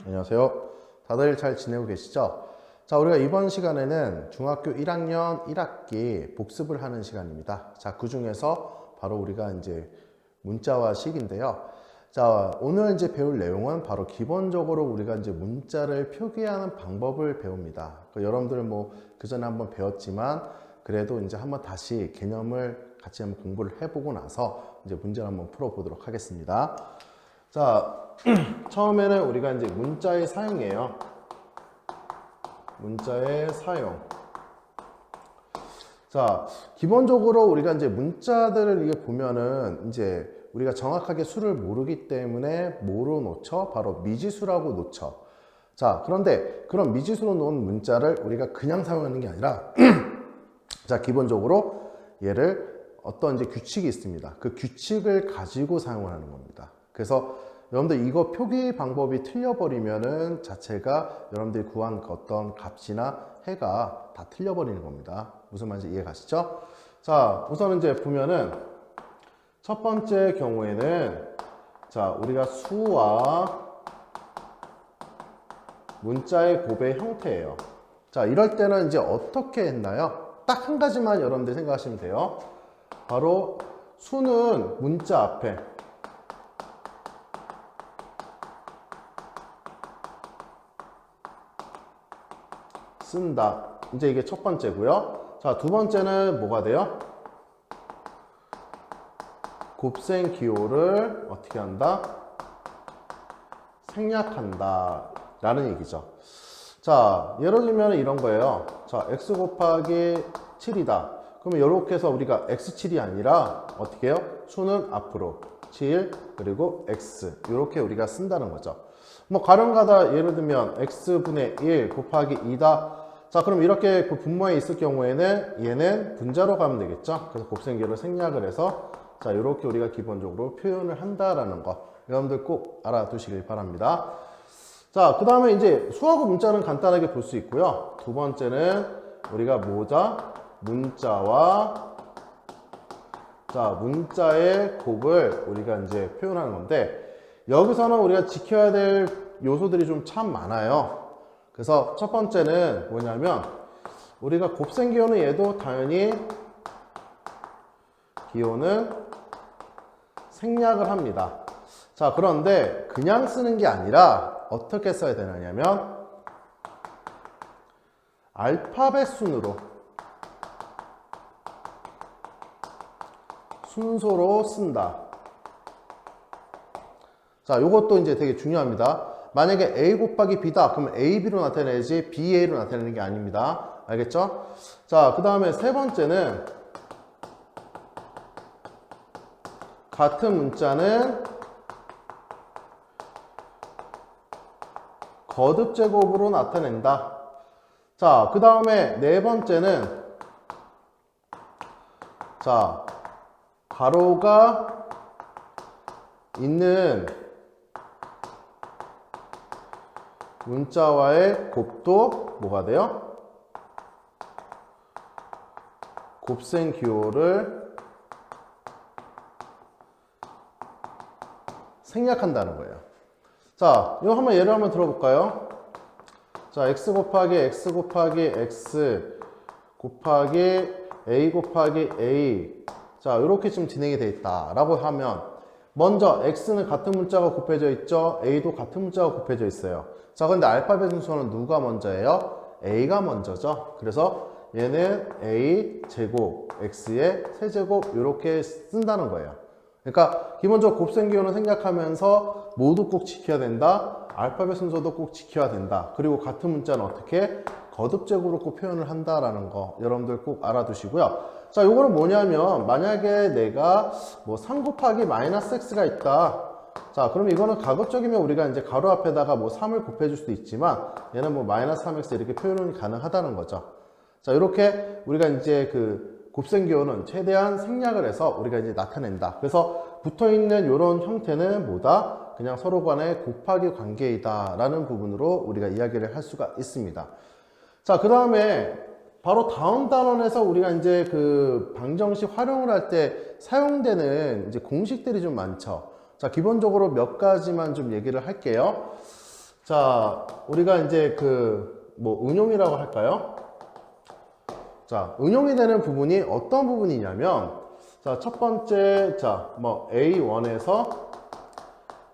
안녕하세요. 다들 잘 지내고 계시죠? 자, 우리가 이번 시간에는 중학교 1학년 1학기 복습을 하는 시간입니다. 자, 그 중에서 바로 우리가 이제 문자와 식인데요. 자, 오늘 이제 배울 내용은 바로 기본적으로 우리가 이제 문자를 표기하는 방법을 배웁니다. 여러분들 뭐 그전에 한번 배웠지만 그래도 이제 한번 다시 개념을 같이 한번 공부를 해보고 나서 이제 문제를 한번 풀어보도록 하겠습니다. 자, 처음에는 우리가 이제 문자의 사용이에요. 문자의 사용. 자, 기본적으로 우리가 이제 문자들을 이게 보면은 이제 우리가 정확하게 수를 모르기 때문에 뭐로 놓죠? 바로 미지수라고 놓죠. 자, 그런데 그런 미지수로 놓은 문자를 우리가 그냥 사용하는 게 아니라 자, 기본적으로 얘를 어떤 이제 규칙이 있습니다. 그 규칙을 가지고 사용하는 겁니다. 그래서 여러분들 이거 표기 방법이 틀려버리면은 자체가 여러분들이 구한 어떤 값이나 해가 다 틀려버리는 겁니다. 무슨 말인지 이해 가시죠? 자, 우선 이제 보면은 첫 번째 경우에는 자, 우리가 수와 문자의 곱의 형태예요. 자, 이럴 때는 이제 어떻게 했나요? 딱 한 가지만 여러분들 생각하시면 돼요. 바로 수는 문자 앞에 쓴다. 이제 이게 첫 번째고요. 자, 두 번째는 뭐가 돼요? 곱셈 기호를 어떻게 한다? 생략한다 라는 얘기죠. 자, 예를 들면 이런 거예요. 자, x 곱하기 7이다. 그러면 이렇게 해서 우리가 x7이 아니라 어떻게 해요? 수는 앞으로 7 그리고 x 이렇게 우리가 쓴다는 거죠. 뭐 가령가다 예를 들면 x분의 1 곱하기 2다. 자, 그럼 이렇게 그 분모에 있을 경우에는 얘는 분자로 가면 되겠죠. 그래서 곱셈기호를 생략을 해서 자, 이렇게 우리가 기본적으로 표현을 한다라는 거 여러분들 꼭 알아두시길 바랍니다. 자, 그 다음에 이제 수하고 문자는 간단하게 볼 수 있고요. 두 번째는 우리가 문자와 자, 문자의 곱을 우리가 이제 표현하는 건데 여기서는 우리가 지켜야 될 요소들이 좀 참 많아요. 그래서 첫 번째는 뭐냐면 우리가 곱셈 기호는 얘도 당연히 기호는 생략을 합니다. 자, 그런데 그냥 쓰는 게 아니라 어떻게 써야 되느냐면 알파벳 순으로 순서로 쓴다. 자, 요것도 이제 되게 중요합니다. 만약에 A 곱하기 B다. 그러면 AB로 나타내야지 BA로 나타내는 게 아닙니다. 알겠죠? 자, 그 다음에 세 번째는 같은 문자는 거듭 제곱으로 나타낸다. 자, 그 다음에 네 번째는 자, 가로가 있는 문자와의 곱도 뭐가 돼요? 곱셈 기호를 생략한다는 거예요. 자, 이거 한번 예를 한번 들어볼까요? 자, x 곱하기 x 곱하기 x 곱하기 a 곱하기 a 자, 이렇게 좀 진행이 되어 있다 라고 하면 먼저 x는 같은 문자가 곱해져 있죠. a도 같은 문자가 곱해져 있어요. 자, 근데 알파벳 순서는 누가 먼저예요? a가 먼저죠. 그래서 얘는 a 제곱 x의 세제곱 이렇게 쓴다는 거예요. 그러니까 기본적으로 곱셈 기호는 생략하면서 모두 꼭 지켜야 된다. 알파벳 순서도 꼭 지켜야 된다. 그리고 같은 문자는 어떻게 거듭제곱으로 꼭 표현을 한다라는 거 여러분들 꼭 알아두시고요. 자, 요거는 뭐냐면 만약에 내가 뭐 3 곱하기 마이너스 x가 있다. 자, 그럼 이거는 가급적이면 우리가 이제 가로 앞에다가 뭐 3을 곱해줄 수도 있지만 얘는 뭐 마이너스 3x 이렇게 표현이 가능하다는 거죠. 자, 이렇게 우리가 이제 그 곱셈 기호는 최대한 생략을 해서 우리가 이제 나타낸다. 그래서 붙어 있는 이런 형태는 뭐다? 그냥 서로 간의 곱하기 관계이다 라는 부분으로 우리가 이야기를 할 수가 있습니다. 자, 그 다음에 바로 다음 단원에서 우리가 이제 그 방정식 활용을 할 때 사용되는 이제 공식들이 좀 많죠. 자, 기본적으로 몇 가지만 좀 얘기를 할게요. 자, 우리가 이제 뭐 응용이라고 할까요? 자, 응용이 되는 부분이 어떤 부분이냐면, 자, 첫 번째, 자, 뭐 A1에서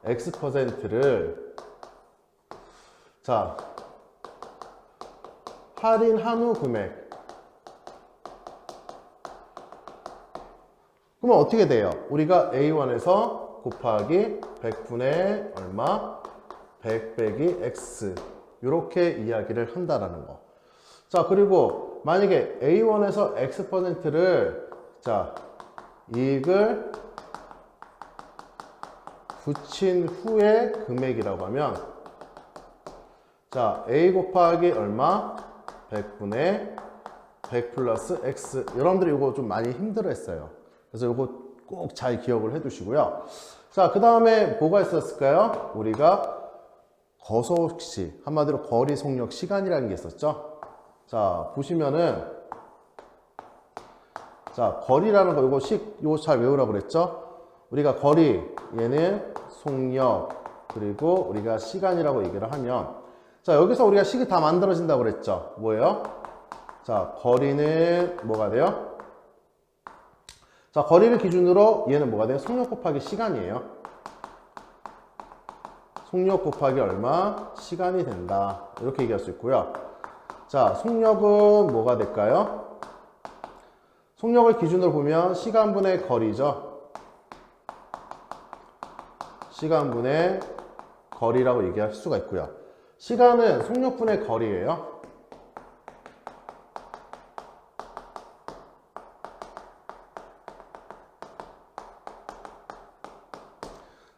X%를 자, 할인한 후 금액. 그러면 어떻게 돼요? 우리가 A1에서 곱하기 100분의 얼마? 100 빼기 X. 이렇게 이야기를 한다라는 거. 자, 그리고 만약에 A1에서 X%를 자, 이익을 붙인 후의 금액이라고 하면 자, A 곱하기 얼마? 100분의 100 플러스 X. 여러분들이 이거 좀 많이 힘들어 했어요. 그래서 이거 꼭 잘 기억을 해 두시고요. 자, 그 다음에 뭐가 있었을까요? 우리가 거속시, 한마디로 거리 속력 시간이라는 게 있었죠. 자, 보시면은 자, 거리라는 거 요거 잘 외우라고 그랬죠. 우리가 거리, 얘는 속력, 그리고 우리가 시간이라고 얘기를 하면 자, 여기서 우리가 식이 다 만들어진다고 그랬죠. 뭐예요? 자, 거리는 뭐가 돼요? 자, 거리를 기준으로 얘는 뭐가 돼요? 속력 곱하기 시간이에요. 속력 곱하기 얼마? 시간이 된다. 이렇게 얘기할 수 있고요. 자, 속력은 뭐가 될까요? 속력을 기준으로 보면 시간분의 거리죠. 시간분의 거리라고 얘기할 수가 있고요. 시간은 속력분의 거리예요.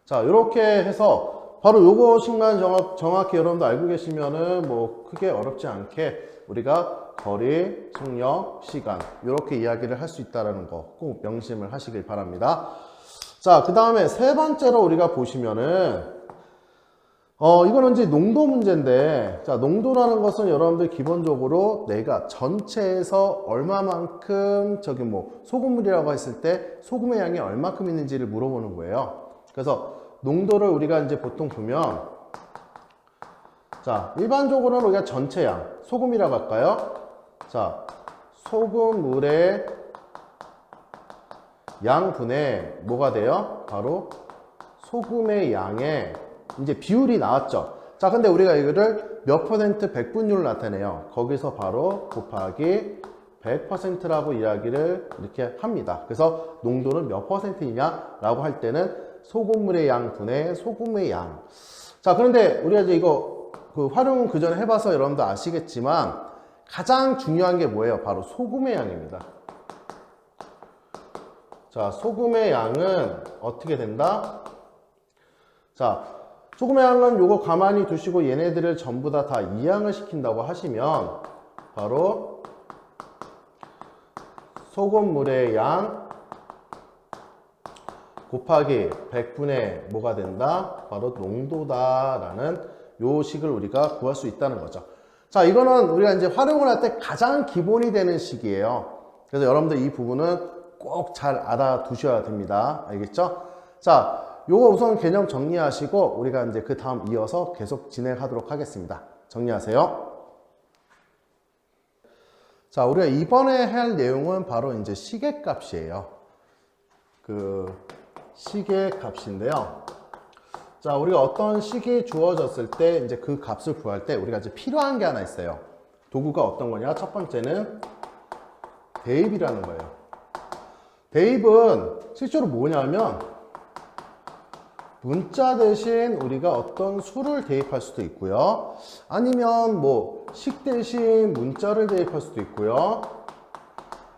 자, 이렇게 해서 바로 요것만 정확히 여러분도 알고 계시면은 뭐 크게 어렵지 않게 우리가 거리, 속력, 시간 이렇게 이야기를 할 수 있다는 거 꼭 명심을 하시길 바랍니다. 자, 그 다음에 세 번째로 우리가 보시면은 이거는 이제 농도 문제인데, 자, 농도라는 것은 여러분들 기본적으로 내가 전체에서 얼마만큼 소금물이라고 했을 때 소금의 양이 얼마큼 있는지를 물어보는 거예요. 그래서 농도를 우리가 이제 보통 보면, 자, 일반적으로는 우리가 전체 양, 소금이라고 할까요? 자, 소금물의 양분의 뭐가 돼요? 바로 소금의 양의 이제 비율이 나왔죠. 자, 근데 우리가 이거를 몇 퍼센트 백분율을 나타내요. 거기서 바로 곱하기 100%라고 이야기를 이렇게 합니다. 그래서 농도는 몇 퍼센트이냐라고 할 때는 소금물의 양분의 소금의 양. 자, 그런데 우리가 이제 이거 활용 그 전에 해봐서 여러분도 아시겠지만 가장 중요한 게 뭐예요? 바로 소금의 양입니다. 자, 소금의 양은 어떻게 된다? 자, 소금의 양은 요거 가만히 두시고 얘네들을 전부 다 이항을 시킨다고 하시면 바로 소금물의 양 곱하기 100분의 뭐가 된다? 바로 농도다라는 요 식을 우리가 구할 수 있다는 거죠. 자, 이거는 우리가 이제 활용을 할 때 가장 기본이 되는 식이에요. 그래서 여러분들 이 부분은 꼭 잘 알아두셔야 됩니다. 알겠죠? 자, 요거 우선 개념 정리하시고 우리가 이제 그 다음 이어서 계속 진행하도록 하겠습니다. 정리하세요. 자, 우리가 이번에 할 내용은 바로 이제 시계값이에요. 시계값인데요. 자, 우리가 어떤 식이 주어졌을 때 이제 그 값을 구할 때 우리가 이제 필요한 게 하나 있어요. 도구가 어떤 거냐? 첫 번째는 대입이라는 거예요. 대입은 실제로 뭐냐면 문자 대신 우리가 어떤 수를 대입할 수도 있고요. 아니면 뭐 식 대신 문자를 대입할 수도 있고요.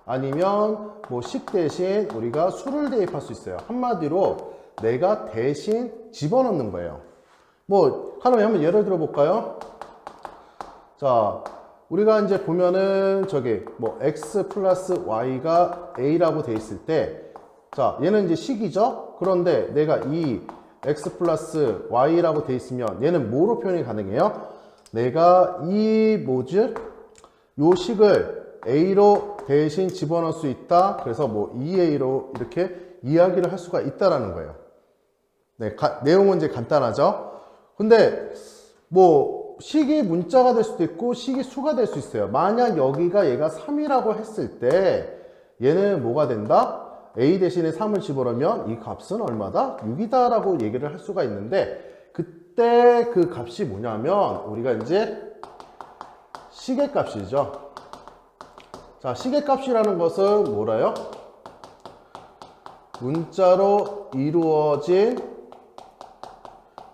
아니면 뭐 식 대신 우리가 수를 대입할 수 있어요. 한마디로 내가 대신 집어넣는 거예요. 뭐 하나만 한번 예를 들어 볼까요? 자, 우리가 이제 보면은 뭐 x 플러스 y가 a라고 돼 있을 때, 자, 얘는 이제 식이죠. 그런데 내가 이 x 플러스 y라고 돼 있으면 얘는 뭐로 표현이 가능해요? 내가 요 식을 a로 대신 집어넣을 수 있다. 그래서 뭐 2a로 이렇게 이야기를 할 수가 있다라는 거예요. 네, 내용은 이제 간단하죠. 근데 뭐 식이 문자가 될 수도 있고 식이 수가 될 수 있어요. 만약 여기가 얘가 3이라고 했을 때 얘는 뭐가 된다? a 대신에 3을 집어넣으면 이 값은 얼마다? 6이다 라고 얘기를 할 수가 있는데, 그때 그 값이 뭐냐면 우리가 이제 식의 값이죠. 자, 식의 값이라는 것은 뭐라요? 문자로 이루어진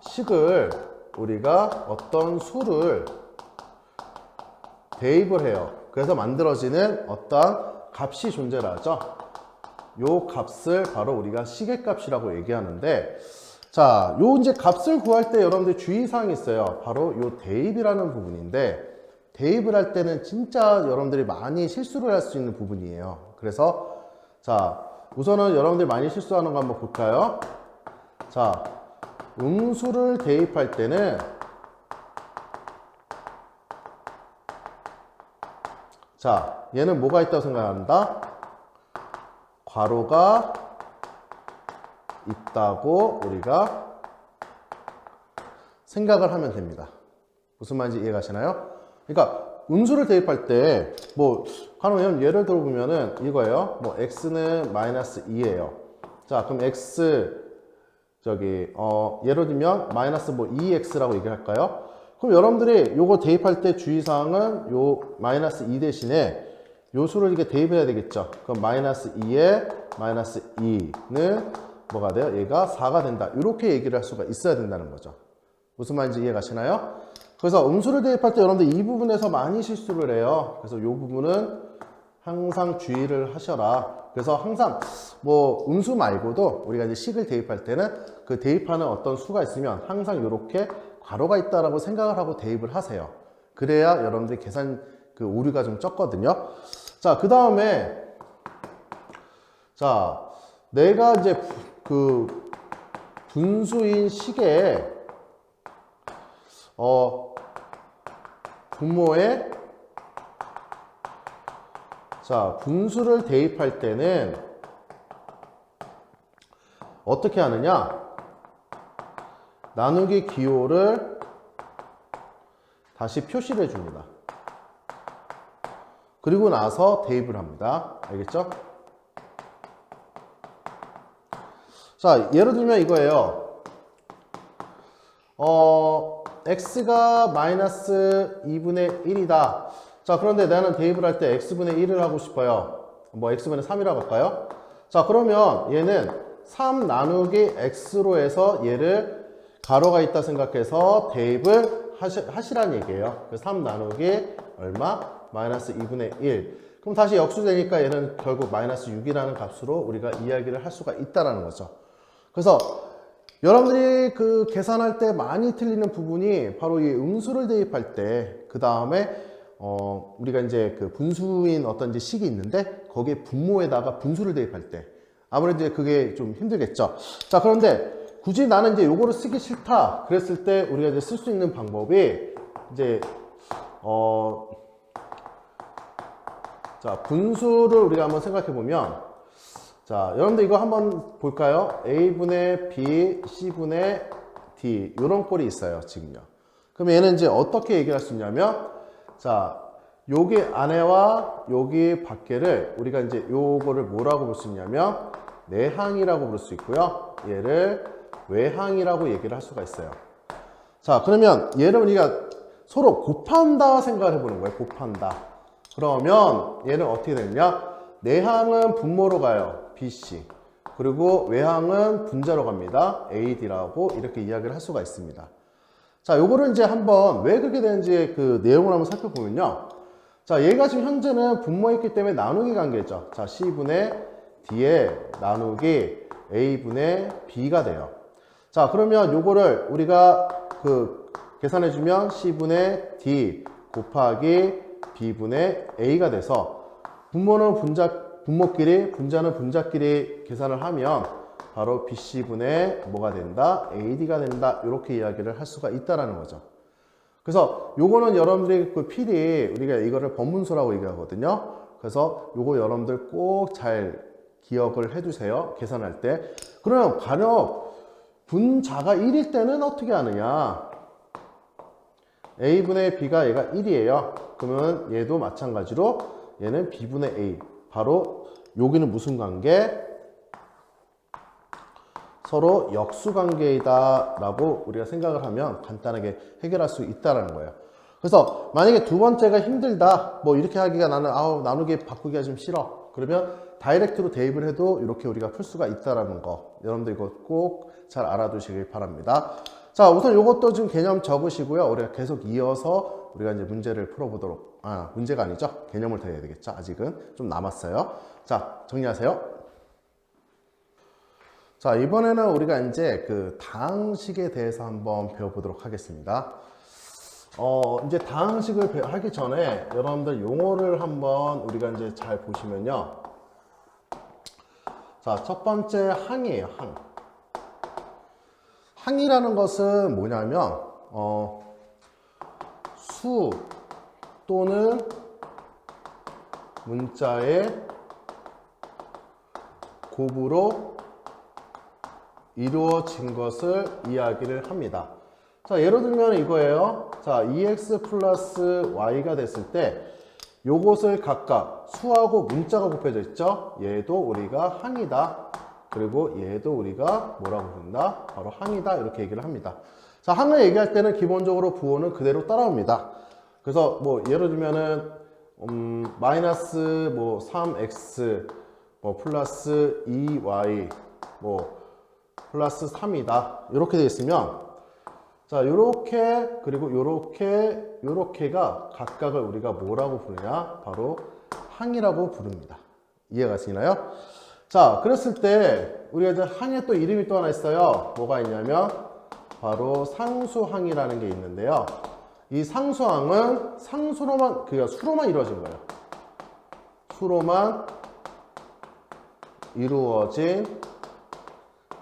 식을 우리가 어떤 수를 대입을 해요. 그래서 만들어지는 어떤 값이 존재를 하죠. 요 값을 바로 우리가 식의 값이라고 얘기하는데, 자, 요 이제 값을 구할 때 여러분들 주의사항이 있어요. 바로 요 대입이라는 부분인데, 대입을 할 때는 진짜 여러분들이 많이 실수를 할 수 있는 부분이에요. 그래서 자, 우선은 여러분들이 많이 실수하는 거 한번 볼까요? 자, 음수를 대입할 때는 자, 얘는 뭐가 있다고 생각한다? 괄호가 있다고 우리가 생각을 하면 됩니다. 무슨 말인지 이해가시나요? 그러니까 음수를 대입할 때 뭐 가능하면 예를 들어보면은 이거예요. 뭐 x는 마이너스 2예요. 자, 그럼 x 예를 들면 마이너스 뭐 2x라고 얘기할까요? 그럼 여러분들이 요거 대입할 때 주의사항은 요 마이너스 2 대신에 요 수를 이렇게 대입해야 되겠죠. 그럼 마이너스 2에 마이너스 2는 뭐가 돼요? 얘가 4가 된다. 이렇게 얘기를 할 수가 있어야 된다는 거죠. 무슨 말인지 이해가시나요? 그래서 음수를 대입할 때 여러분들 이 부분에서 많이 실수를 해요. 그래서 이 부분은 항상 주의를 하셔라. 그래서 항상 뭐 음수 말고도 우리가 이제 식을 대입할 때는 그 대입하는 어떤 수가 있으면 항상 이렇게 괄호가 있다라고 생각을 하고 대입을 하세요. 그래야 여러분들이 계산 그 오류가 좀 적거든요. 자, 그 다음에 자, 내가 이제 그 분수인 식에 분모에 자, 분수를 대입할 때는 어떻게 하느냐? 나누기 기호를 다시 표시를 해줍니다. 그리고 나서 대입을 합니다. 알겠죠? 자, 예를 들면 이거예요. x가 마이너스 2분의 1이다. 자, 그런데 나는 대입을 할 때 x분의 1을 하고 싶어요. 뭐 x분의 3이라고 할까요? 자, 그러면 얘는 3 나누기 x로 해서 얘를 가로가 있다 생각해서 대입을 하시라는 얘기예요. 그래서 3 나누기 얼마? 마이너스 2분의 1. 그럼 다시 역수되니까 얘는 결국 마이너스 6이라는 값으로 우리가 이야기를 할 수가 있다는 거죠. 그래서 여러분들이 그 계산할 때 많이 틀리는 부분이 바로 이 음수를 대입할 때, 그 다음에 우리가 이제 그 분수인 어떤 이제 식이 있는데 거기에 분모에다가 분수를 대입할 때 아무래도 이제 그게 좀 힘들겠죠. 자, 그런데 굳이 나는 이제 요거를 쓰기 싫다 그랬을 때 우리가 이제 쓸 수 있는 방법이 이제 자, 분수를 우리가 한번 생각해 보면, 자, 여러분들 이거 한번 볼까요? a분의 b, c분의 d 이런 꼴이 있어요, 지금요. 그럼 얘는 이제 어떻게 얘기할 수 있냐면, 자, 여기 안에와 여기 밖에를 우리가 이제 요거를 뭐라고 볼 수 있냐면 내항이라고 부를 수 있고요. 얘를 외항이라고 얘기를 할 수가 있어요. 자, 그러면 얘를 우리가 서로 곱한다 생각을 해보는 거예요. 곱한다. 그러면 얘는 어떻게 되느냐? 내항은 분모로 가요. BC. 그리고 외항은 분자로 갑니다. AD라고 이렇게 이야기를 할 수가 있습니다. 자, 요거를 이제 한번 왜 그렇게 되는지 그 내용을 한번 살펴보면요. 자, 얘가 지금 현재는 분모했기 때문에 나누기 관계죠. 자, C분의 D에 나누기 A분의 B가 돼요. 자, 그러면 요거를 우리가 그 계산해주면 C분의 D 곱하기 B분의 A가 돼서 분모는 분모끼리, 분자는 분자끼리 계산을 하면 바로 BC분의 뭐가 된다? AD가 된다. 이렇게 이야기를 할 수가 있다라는 거죠. 그래서 요거는 여러분들이 그 필히 우리가 이거를 번문수라고 얘기하거든요. 그래서 요거 여러분들 꼭 잘 기억을 해두세요. 계산할 때. 그러면 간혹 분자가 1일 때는 어떻게 하느냐? a분의 b가 얘가 1이에요. 그러면 얘도 마찬가지로 얘는 b분의 a. 바로 여기는 무슨 관계? 서로 역수관계이다 라고 우리가 생각을 하면 간단하게 해결할 수 있다는 거예요. 그래서 만약에 두 번째가 힘들다, 뭐 이렇게 하기가 나는 나누기 바꾸기가 좀 싫어, 그러면 다이렉트로 대입을 해도 이렇게 우리가 풀 수가 있다라는 거, 여러분들 이거 꼭 잘 알아두시길 바랍니다. 자, 우선 이것도 좀 개념 적으시고요. 우리가 계속 이어서 우리가 이제 문제를 풀어보도록, 문제가 아니죠, 개념을 더 해야 되겠죠. 아직은 좀 남았어요. 자, 정리하세요. 자, 이번에는 우리가 이제 그 다항식에 대해서 한번 배워보도록 하겠습니다. 이제 다항식을 하기 전에 여러분들 용어를 한번 우리가 이제 잘 보시면요. 자, 첫 번째 항이에요, 항. 항이라는 것은 뭐냐면, 수 또는 문자의 곱으로 이루어진 것을 이야기를 합니다. 자, 예를 들면 이거예요. 자, 2x 플러스 y가 됐을 때 요것을 각각 수하고 문자가 곱해져 있죠. 얘도 우리가 항이다. 그리고 얘도 우리가 뭐라고 부른다? 바로 항이다. 이렇게 얘기를 합니다. 자, 항을 얘기할 때는 기본적으로 부호는 그대로 따라옵니다. 그래서 뭐 예를 들면은 마이너스 뭐 3x 뭐 플러스 2y 뭐 플러스 3이다. 이렇게 되어 있으면, 자, 요렇게, 그리고 요렇게가 각각을 우리가 뭐라고 부르냐? 바로 항이라고 부릅니다. 이해가 되시나요? 자, 그랬을 때, 우리가 이제 항에 또 이름이 또 하나 있어요. 뭐가 있냐면, 바로 상수항이라는 게 있는데요. 이 상수항은 상수로만, 그러니까 수로만 이루어진 거예요. 수로만 이루어진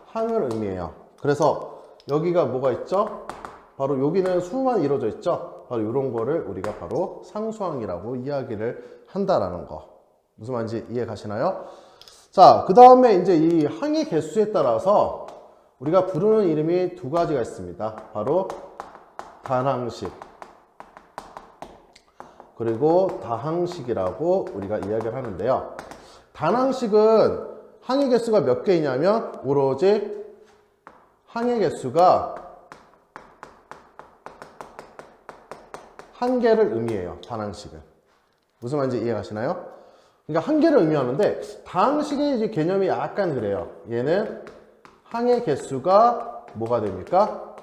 항을 의미해요. 그래서 여기가 뭐가 있죠? 바로 여기는 수만 이루어져 있죠? 바로 이런 거를 우리가 바로 상수항이라고 이야기를 한다라는 거. 무슨 말인지 이해 가시나요? 자, 그 다음에 이제 이 항의 개수에 따라서 우리가 부르는 이름이 두 가지가 있습니다. 바로 단항식 그리고 다항식이라고 우리가 이야기를 하는데요. 단항식은 항의 개수가 몇 개이냐면 오로지 항의 개수가 한 개를 의미해요. 단항식은. 무슨 말인지 이해 가시나요? 그러니까 한 개를 의미하는데 다항식의 이제 개념이 약간 그래요. 얘는 항의 개수가 뭐가 됩니까?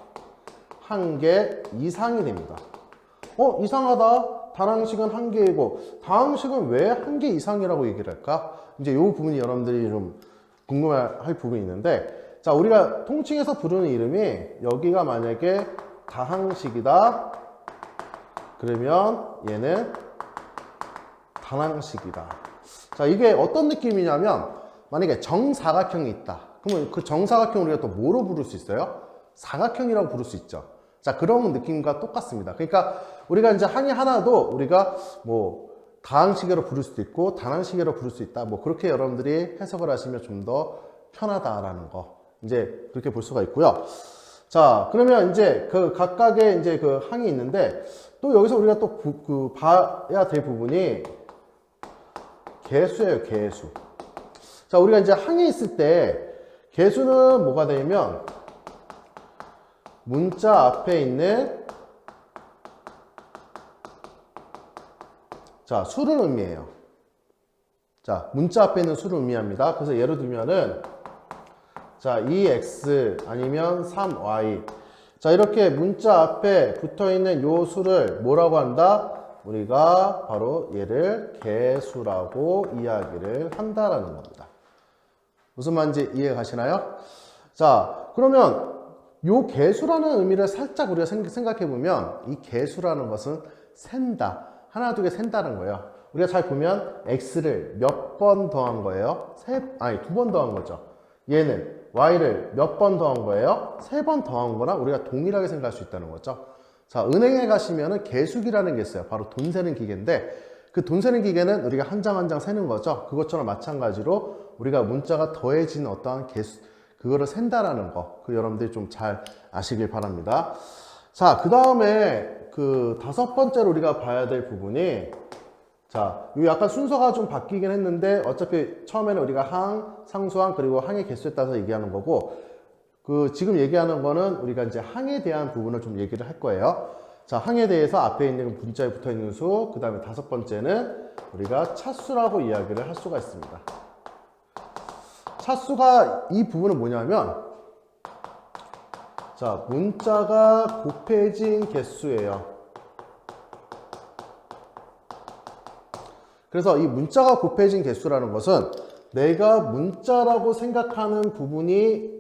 한 개 이상이 됩니다. 이상하다. 단항식은 한 개이고 다항식은 왜 한 개 이상이라고 얘기를 할까? 이제 이 부분이 여러분들이 좀 궁금해할 부분이 있는데, 자, 우리가 통칭해서 부르는 이름이 여기가 만약에 다항식이다. 그러면 얘는 단항식이다. 자, 이게 어떤 느낌이냐면 만약에 정사각형이 있다. 그러면 그 정사각형을 우리가 또 뭐로 부를 수 있어요? 사각형이라고 부를 수 있죠. 자, 그런 느낌과 똑같습니다. 그러니까 우리가 이제 항이 하나도 우리가 뭐 다항식으로 부를 수도 있고 단항식으로 부를 수 있다. 뭐 그렇게 여러분들이 해석을 하시면 좀 더 편하다라는 거. 이제 그렇게 볼 수가 있고요. 자, 그러면 이제 그 각각의 이제 그 항이 있는데 또 여기서 우리가 또 봐야 될 부분이 개수예요, 개수. 자, 우리가 이제 항이 있을 때 개수는 뭐가 되냐면 문자 앞에 있는 자, 수를 의미해요. 자, 문자 앞에 있는 수를 의미합니다. 그래서 예를 들면은 자, 2x 아니면 3y. 자, 이렇게 문자 앞에 붙어 있는 요 수를 뭐라고 한다? 우리가 바로 얘를 개수라고 이야기를 한다라는 겁니다. 무슨 말인지 이해 가시나요? 자, 그러면 요 개수라는 의미를 살짝 우리가 생각해 보면 이 개수라는 것은 센다. 하나, 두 개 센다는 거예요. 우리가 잘 보면 x를 몇 번 더한 거예요? 두 번 더한 거죠. 얘는 y를 몇 번 더한 거예요? 세 번 더한 거나 우리가 동일하게 생각할 수 있다는 거죠. 자, 은행에 가시면은 개수기라는 게 있어요. 바로 돈 세는 기계인데 그 돈 세는 기계는 우리가 한 장 한 장 세는 거죠. 그것처럼 마찬가지로 우리가 문자가 더해진 어떠한 개수, 그거를 센다라는 거. 그 여러분들이 좀 잘 아시길 바랍니다. 자, 그 다음에 그 다섯 번째로 우리가 봐야 될 부분이, 자, 이 약간 순서가 좀 바뀌긴 했는데 어차피 처음에는 우리가 항, 상수항, 그리고 항의 개수에 따라서 얘기하는 거고, 그 지금 얘기하는 거는 우리가 이제 항에 대한 부분을 좀 얘기를 할 거예요. 자, 항에 대해서 앞에 있는 문자에 붙어 있는 수, 그 다음에 다섯 번째는 우리가 차수라고 이야기를 할 수가 있습니다. 차수가 이 부분은 뭐냐면, 자, 문자가 곱해진 개수예요. 그래서 이 문자가 곱해진 개수라는 것은 내가 문자라고 생각하는 부분이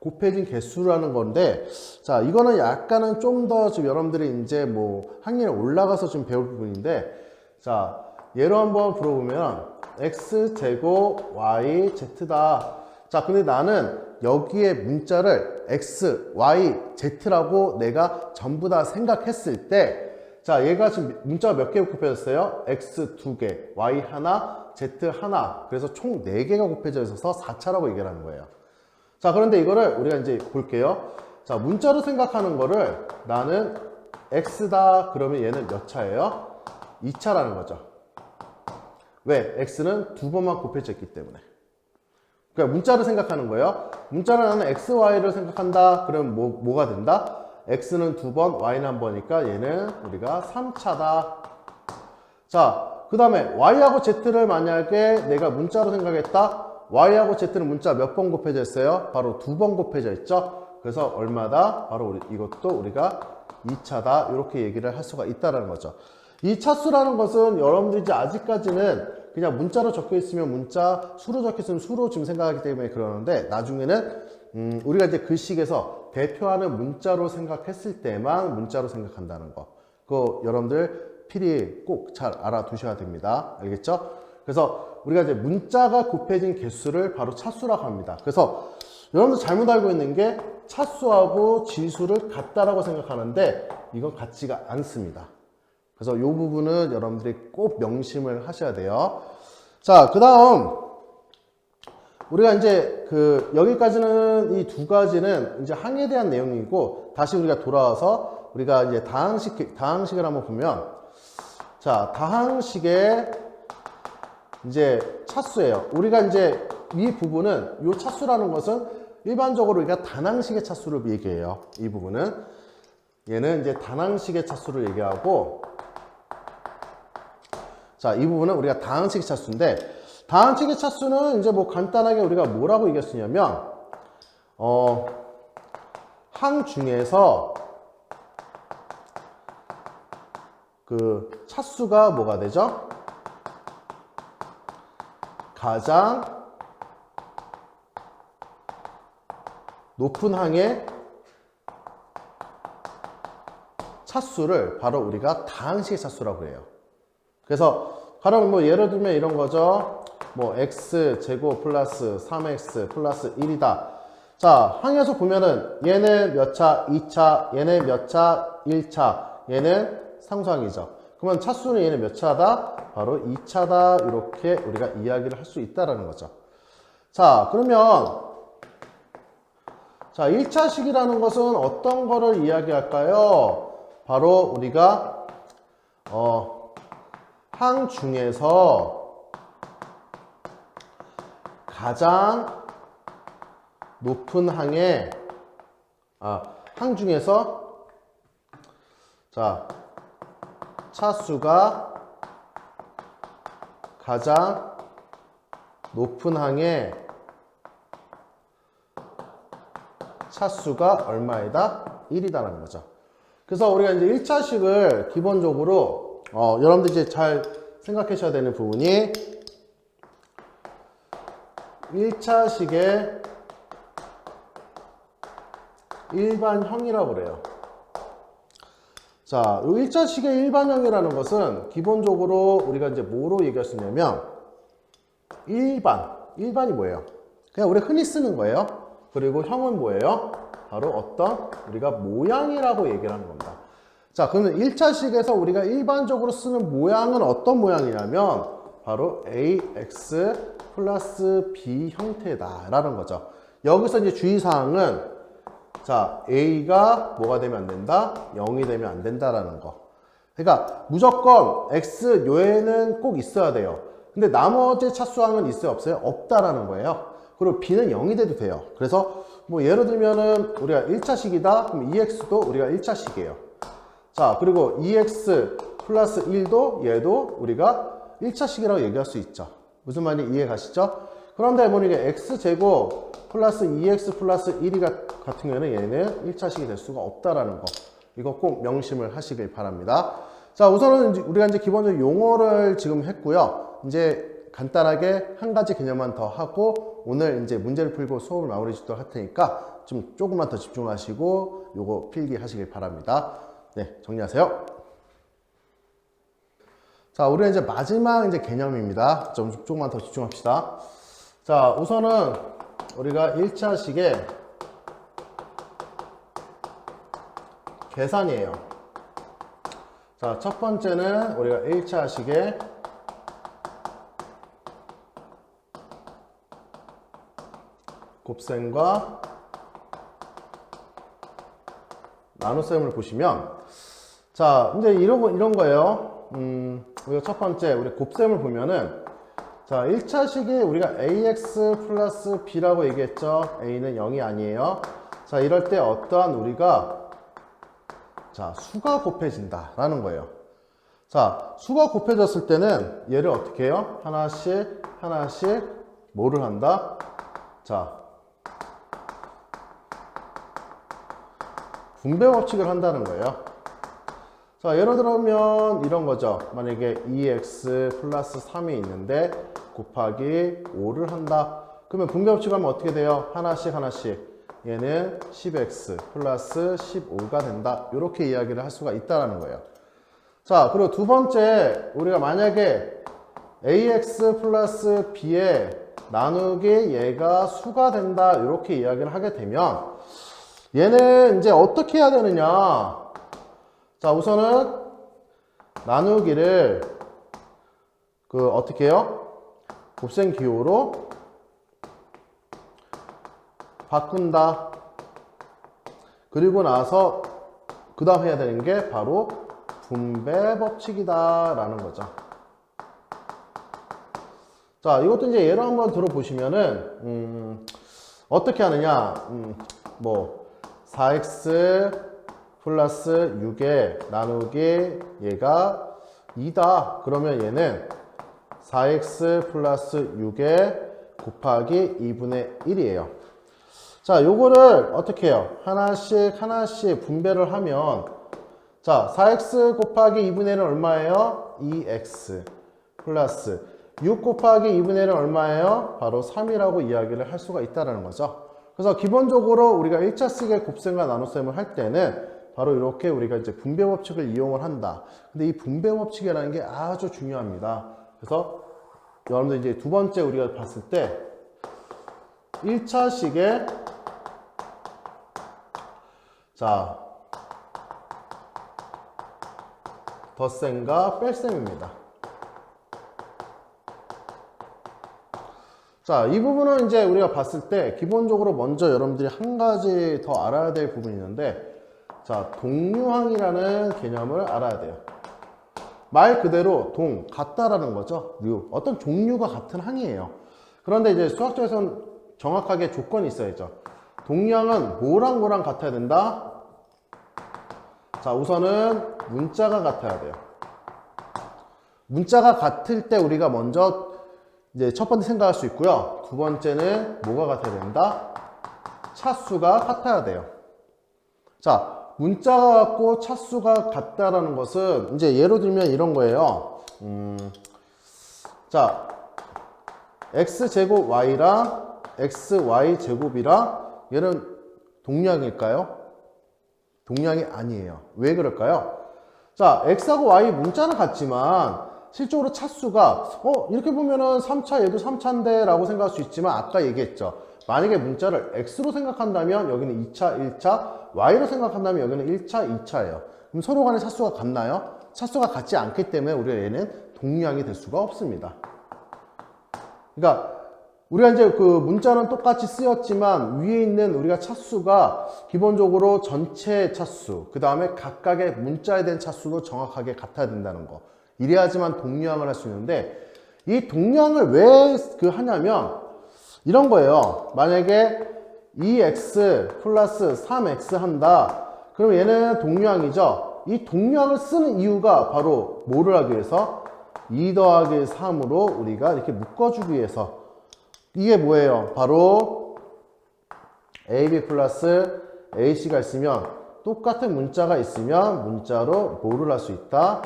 곱해진 개수라는 건데, 자, 이거는 약간은 좀 더 지금 여러분들이 이제 뭐 학년에 올라가서 좀 배울 부분인데, 자, 예로 한번 풀어보면 x제곱 y z다. 자, 근데 나는 여기에 문자를 x, y, z라고 내가 전부 다 생각했을 때, 자, 얘가 지금 문자가 몇 개 곱해졌어요? x 2개, y 하나, z 하나. 그래서 총 4개가 곱해져 있어서 4차라고 얘기를 하는 거예요. 자, 그런데 이거를 우리가 이제 볼게요. 자, 문자로 생각하는 거를 나는 x다. 그러면 얘는 몇 차예요? 2차라는 거죠. 왜? x는 2번만 곱해져 있기 때문에. 그러니까 문자로 생각하는 거예요. 문자로 나는 x, y를 생각한다. 그럼 뭐가 된다? x는 2번, y는 1번이니까 얘는 우리가 3차다. 자, 그 다음에 y하고 z를 만약에 내가 문자로 생각했다. y하고 z는 문자 몇 번 곱해져 있어요? 바로 2번 곱해져 있죠. 그래서 얼마다? 바로 이것도 우리가 2차다. 이렇게 얘기를 할 수가 있다는 거죠. 이 차수라는 것은 여러분들이 이제 아직까지는 그냥 문자로 적혀 있으면 문자, 수로 적혀 있으면 수로 지금 생각하기 때문에 그러는데, 나중에는 우리가 이제 글식에서 대표하는 문자로 생각했을 때만 문자로 생각한다는 거. 그거 여러분들 필히 꼭 잘 알아두셔야 됩니다. 알겠죠? 그래서 우리가 이제 문자가 곱해진 개수를 바로 차수라고 합니다. 그래서 여러분들 잘못 알고 있는 게 차수하고 지수를 같다라고 생각하는데 이건 같지가 않습니다. 그래서 이 부분은 여러분들이 꼭 명심을 하셔야 돼요. 자, 그 다음 우리가 이제 여기까지는 이 두 가지는 이제 항에 대한 내용이고, 다시 우리가 돌아와서 우리가 이제 다항식을 한번 보면, 자, 다항식의 이제 차수예요. 우리가 이제 이 부분은, 이 차수라는 것은 일반적으로 우리가 단항식의 차수를 얘기해요. 이 부분은. 얘는 이제 단항식의 차수를 얘기하고, 자, 이 부분은 우리가 다항식의 차수인데, 다항식의 차수는 이제 뭐 간단하게 우리가 뭐라고 얘기했었냐면, 항 중에서 그 차수가 뭐가 되죠? 가장 높은 항의 차수를 바로 우리가 다항식의 차수라고 해요. 그래서 가령 뭐 예를 들면 이런 거죠. 뭐 x제곱 플러스 3x 플러스 1이다. 자, 항에서 보면은 얘는 몇 차? 2차. 얘는 몇 차? 1차. 얘는 상수항이죠. 그러면 차수는 얘는 몇 차다? 바로 2차다. 이렇게 우리가 이야기를 할 수 있다라는 거죠. 자, 그러면 자, 1차식이라는 것은 어떤 거를 이야기할까요? 바로 우리가 항 중에서 가장 높은 항의 항 중에서 자, 차수가 가장 높은 항의 차수가 얼마이다? 1이다라는 거죠. 그래서 우리가 이제 1차식을 기본적으로 여러분들 이제 잘 생각하셔야 되는 부분이 1차식의 일반형이라고 그래요. 자, 이 1차식의 일반형이라는 것은 기본적으로 우리가 이제 뭐로 얘기할 수 있냐면 일반이 뭐예요? 그냥 우리 흔히 쓰는 거예요. 그리고 형은 뭐예요? 바로 어떤 우리가 모양이라고 얘기를 하는 겁니다. 자, 그러면 1차식에서 우리가 일반적으로 쓰는 모양은 어떤 모양이냐면 바로 ax 플러스 b 형태다라는 거죠. 여기서 이제 주의사항은 자, A가 뭐가 되면 안 된다? 0이 되면 안 된다라는 거. 그러니까 무조건 X 요에는 꼭 있어야 돼요. 근데 나머지 차수항은 있어요? 없어요? 없다라는 거예요. 그리고 B는 0이 돼도 돼요. 그래서 뭐 예를 들면은 우리가 1차식이다? 그럼 EX도 우리가 1차식이에요. 자, 그리고 EX 플러스 1도 얘도 우리가 1차식이라고 얘기할 수 있죠. 무슨 말인지 이해 가시죠? 그런데 보니까 X제곱 플러스 2X 플러스 1이 같은 경우에는 얘는 1차식이 될 수가 없다라는 거. 이거 꼭 명심을 하시길 바랍니다. 자, 우선은 우리가 이제 기본적으로 용어를 지금 했고요. 이제 간단하게 한 가지 개념만 더 하고 오늘 이제 문제를 풀고 수업을 마무리 짓도록 할 테니까 좀 조금만 더 집중하시고 요거 필기하시길 바랍니다. 네, 정리하세요. 자, 우리가 이제 마지막 이제 개념입니다. 조금만 더 집중합시다. 자, 우선은 우리가 1차식의 계산이에요. 자, 첫 번째는 우리가 1차식의 곱셈과 나눗셈을 보시면, 자, 이제 이런 거예요. 우리가 첫 번째, 우리 곱셈을 보면은, 자, 1차식이 우리가 ax 플러스 b라고 얘기했죠. a는 0이 아니에요. 자, 이럴 때 어떠한 우리가, 자, 수가 곱해진다 라는 거예요. 자, 수가 곱해졌을 때는 얘를 어떻게 해요? 하나씩 하나씩 뭐를 한다? 자, 분배 법칙을 한다는 거예요. 자, 예를 들면 이런 거죠. 만약에 2x 플러스 3이 있는데 곱하기 5를 한다. 그러면 분배 법칙을 하면 어떻게 돼요? 하나씩 하나씩. 얘는 10x 플러스 15가 된다. 이렇게 이야기를 할 수가 있다는 거예요. 자, 그리고 두 번째, 우리가 만약에 ax 플러스 b에 나누기 얘가 수가 된다. 이렇게 이야기를 하게 되면 얘는 이제 어떻게 해야 되느냐. 자, 우선은 나누기를 어떻게 해요? 곱셈 기호로 바꾼다. 그리고 나서 그 다음 해야 되는 게 바로 분배 법칙이다 라는 거죠. 자, 이것도 이제 예로 한번 들어보시면은 어떻게 하느냐. 4x 플러스 6에 나누기 얘가 2다. 그러면 얘는 4x 플러스 6에 곱하기 2분의 1이에요. 자, 요거를 어떻게 해요? 하나씩 하나씩 분배를 하면, 자, 4x 곱하기 2분의 1은 얼마예요? 2x 플러스 6 곱하기 2분의 1은 얼마예요? 바로 3이라고 이야기를 할 수가 있다는 거죠. 그래서 기본적으로 우리가 1차식의 곱셈과 나눗셈을 할 때는 바로 이렇게 우리가 이제 분배 법칙을 이용을 한다. 근데 이 분배 법칙이라는 게 아주 중요합니다. 그래서 여러분들 이제 두 번째 우리가 봤을 때 1차식의 자, 덧셈과 뺄셈입니다. 자, 이 부분은 이제 우리가 봤을 때 기본적으로 먼저 여러분들이 한 가지 더 알아야 될 부분이 있는데, 자, 동류항이라는 개념을 알아야 돼요. 말 그대로 같다라는 거죠. 어떤 종류가 같은 항이에요. 그런데 이제 수학적에서는 정확하게 조건이 있어야죠. 동류항은 뭐랑 같아야 된다? 자, 우선은 문자가 같아야 돼요. 문자가 같을 때 우리가 먼저 이제 첫 번째 생각할 수 있고요. 두 번째는 뭐가 같아야 된다? 차수가 같아야 돼요. 자, 문자가 같고 차수가 같다라는 것은 이제 예로 들면 이런 거예요. 자, x제곱 y랑 xy제곱이랑 얘는 동량일까요? 동량이 아니에요. 왜 그럴까요? 자, x하고 y 문자는 같지만 실적으로 차수가 이렇게 보면은 3차 얘도 3차인데 라고 생각할 수 있지만 아까 얘기했죠. 만약에 문자를 x로 생각한다면 여기는 2차, 1차, y로 생각한다면 여기는 1차, 2차예요. 그럼 서로 간의 차수가 같나요? 차수가 같지 않기 때문에 우리가 얘는 동량이 될 수가 없습니다. 그러니까 우리가 이제 그 문자는 똑같이 쓰였지만 위에 있는 우리가 차수가 기본적으로 전체 차수, 그 다음에 각각의 문자에 대한 차수도 정확하게 같아야 된다는 거. 이래야지만 동류항을 할 수 있는데 이 동류항을 왜 그 하냐면 이런 거예요. 만약에 2x 플러스 3x 한다. 그럼 얘는 동류항이죠. 이 동류항을 쓰는 이유가 바로 뭐를 하기 위해서? 2 더하기 3으로 우리가 이렇게 묶어주기 위해서. 이게 뭐예요? 바로 AB 플러스 AC가 있으면 똑같은 문자가 있으면 문자로 뭐를 할 수 있다?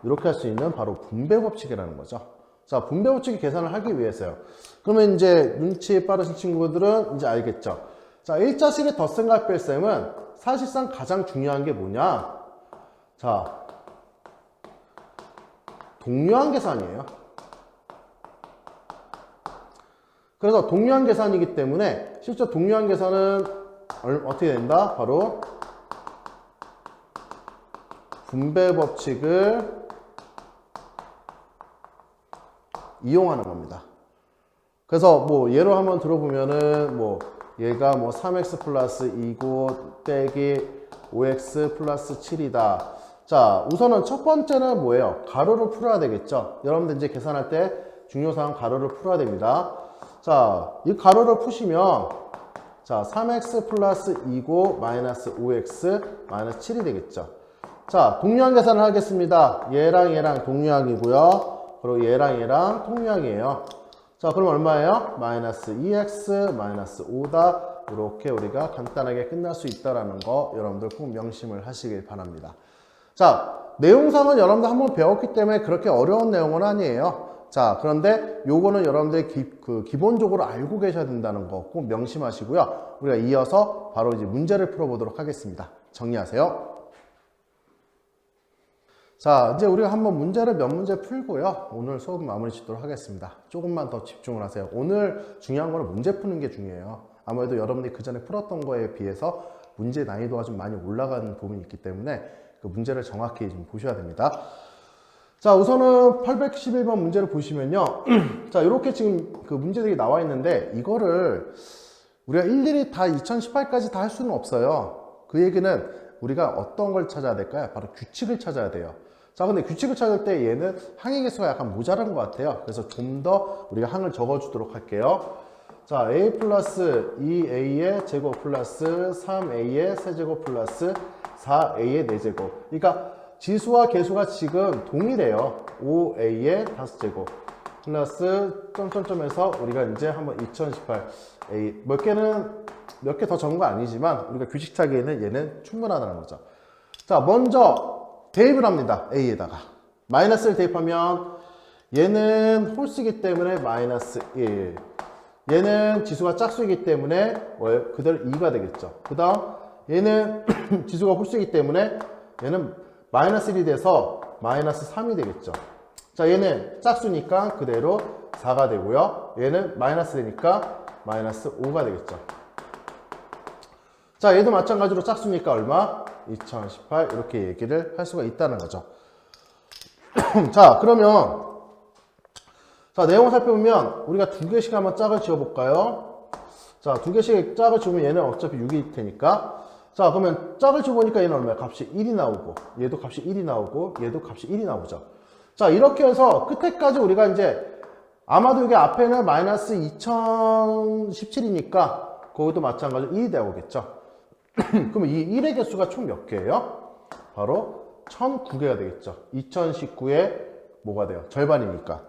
이렇게 할 수 있는 바로 분배 법칙이라는 거죠. 자, 분배 법칙 계산을 하기 위해서요. 그러면 이제 눈치 빠르신 친구들은 이제 알겠죠. 자, 1자식의 덧셈과 뺄셈은 사실상 가장 중요한 게 뭐냐? 자, 동류항 계산이에요. 그래서 동류항 계산이기 때문에 실제 동류항 계산은 어떻게 된다? 바로 분배 법칙을 이용하는 겁니다. 그래서 뭐 예로 한번 들어보면은 뭐 얘가 뭐 3x 플러스 2고 빼기 5x 플러스 7이다. 자, 우선은 첫 번째는 뭐예요? 가로를 풀어야 되겠죠. 여러분들 이제 계산할 때 중요사항 가로를 풀어야 됩니다. 자, 이 가로를 푸시면 자, 3x 플러스 2고 마이너스 5x 마이너스 7이 되겠죠. 자, 동류항 계산을 하겠습니다. 얘랑 얘랑 동류항이고요. 그리고 얘랑 얘랑 통류항이에요. 자, 그럼 얼마예요? 마이너스 2x 마이너스 5다. 이렇게 우리가 간단하게 끝날 수 있다는 거 여러분들 꼭 명심을 하시길 바랍니다. 자, 내용상은 여러분들 한번 배웠기 때문에 그렇게 어려운 내용은 아니에요. 자, 그런데 요거는 여러분들이 기본적으로 알고 계셔야 된다는 거 꼭 명심하시고요. 우리가 이어서 바로 이제 문제를 풀어보도록 하겠습니다. 정리하세요. 자, 이제 우리가 한번 문제를 몇 문제 풀고요. 오늘 수업 마무리 짓도록 하겠습니다. 조금만 더 집중을 하세요. 오늘 중요한 거는 문제 푸는 게 중요해요. 아무래도 여러분들이 그 전에 풀었던 거에 비해서 문제 난이도가 좀 많이 올라가는 부분이 있기 때문에 그 문제를 정확히 좀 보셔야 됩니다. 자, 우선은 811번 문제를 보시면요. 자, 이렇게 지금 그 문제들이 나와 있는데 이거를 우리가 일일이 다 2018까지 다 할 수는 없어요. 그 얘기는 우리가 어떤 걸 찾아야 될까요? 바로 규칙을 찾아야 돼요. 자, 근데 규칙을 찾을 때 얘는 항의 개수가 약간 모자란 것 같아요. 그래서 좀 더 우리가 항을 적어주도록 할게요. 자, a 플러스 2a의 제곱 플러스 3a의 세제곱 플러스 4a의 4제곱. 그러니까 지수와 개수가 지금 동일해요. 5a의 5제곱 플러스 점점점에서 우리가 이제 한번 2018a 몇 개 더 적은 거 아니지만 우리가 규칙 차기에는 얘는 충분하다는 거죠. 자, 먼저 대입을 합니다. a에다가 마이너스를 대입하면 얘는 홀수이기 때문에 마이너스 1, 얘는 지수가 짝수이기 때문에 그대로 2가 되겠죠. 그 다음 얘는 지수가 홀수이기 때문에 얘는 마이너스 1이 돼서 마이너스 3이 되겠죠. 자, 얘는 짝수니까 그대로 4가 되고요. 얘는 마이너스 되니까 마이너스 5가 되겠죠. 자, 얘도 마찬가지로 짝수니까 얼마? 2018 이렇게 얘기를 할 수가 있다는 거죠. 자, 그러면 자, 내용을 살펴보면 우리가 두 개씩 한번 짝을 지어볼까요? 자, 두 개씩 짝을 지우면 얘는 어차피 6일 테니까 자, 그러면 짝을 지어보니까 얘는 얼마야? 값이 1이 나오고 얘도 값이 1이 나오고 얘도 값이 1이 나오죠. 자, 이렇게 해서 끝에까지 우리가 이제 아마도 이게 앞에는 마이너스 2017이니까 거기도 마찬가지로 1이 나오겠죠. 그러면 이 1의 개수가 총 몇 개예요? 바로 1009개가 되겠죠. 2019의 뭐가 돼요? 절반이니까.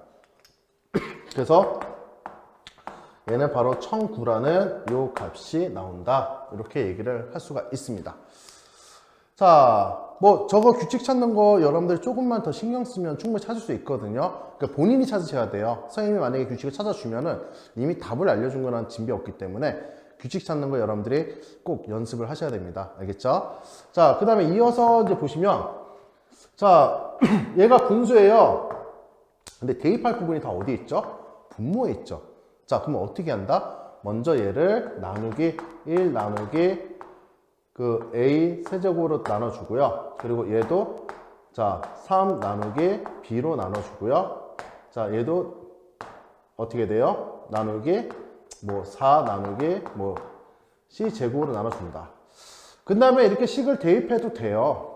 그래서 얘는 바로 1009라는 요 값이 나온다. 이렇게 얘기를 할 수가 있습니다. 자, 뭐 저거 규칙 찾는 거 여러분들 조금만 더 신경 쓰면 충분히 찾을 수 있거든요. 그러니까 본인이 찾으셔야 돼요. 선생님이 만약에 규칙을 찾아주면은 이미 답을 알려준 거는 진비 없기 때문에 규칙 찾는 거 여러분들이 꼭 연습을 하셔야 됩니다. 알겠죠? 자, 그 다음에 이어서 이제 보시면 자, 얘가 분수예요. 근데 대입할 부분이 다 어디 있죠? 분모에 있죠. 자, 그러면 어떻게 한다? 먼저 얘를 나누기 1 나누기 그 a 세제곱으로 나눠주고요. 그리고 얘도 자 3 나누기 b로 나눠주고요. 자, 얘도 어떻게 돼요? 나누기 뭐 4 나누기 뭐 c 제곱으로 나눠준다. 그 다음에 이렇게 식을 대입해도 돼요.